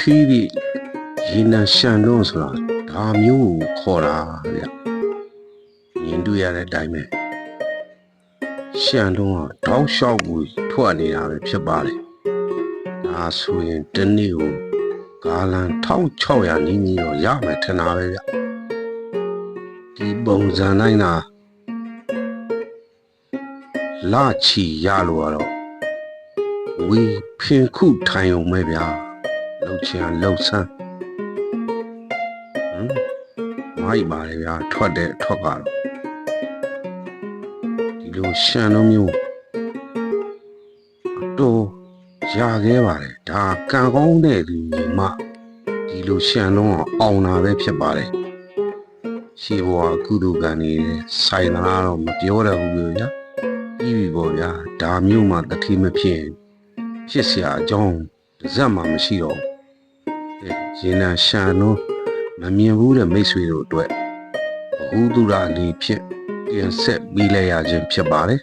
ထီးပြီးရေနံရှန်တွန်းဆိုတာဒါမျိုးကိုခေါ်တာဗျမြင်တွေ့ရတဲ့အတိုင်းပဲရှန်တွန်းကတောက်လျှောက်ကိုထွက်နေတာပဲဖြစ်ပါတယ်ဒါဆိုရင်တနေ့ကိုဂါလန်1600နီးနီးတော့ရမယ်ထင်တာပဲဗျဒီပုံစံတိုင်းသာလာချီရလို့ကတော့ဝီဖင်ခုထိုင်ုံပဲဗျာလှုပ်ချင်လှုပ်ဆန်းမိုက်ပါလေဗျာထွက်တဲ့ထွက်ကတော့ဒီလိုရှန်လုံးမျိုးတော့ရခဲ့ပါတယ်ဒါကံကောင်းတဲ့လူမှဒီလိုရှန်လုံးအောင်တာပဲဖြစ်ပါတယ်ရှိဘဝကုသိုလ်ကံနေဆိုင်လာတော့မပြောရဘူးဗျာပြီးပြီပေါ့ဗျာဒါမျိုးမှတတိမဖြစ်ဖြစ်เสียအကြောင်းဇက်မှမရှိတော့ရေနံရှန်လုံးမမြင်ဘူးတဲ့မိတ်ဆွေတို့အတွက်ဘ ഹു တုရလေးဖြစ်ပြန်ဆက်ပြီးလဲရခြင်းဖြစ်ပါတယ်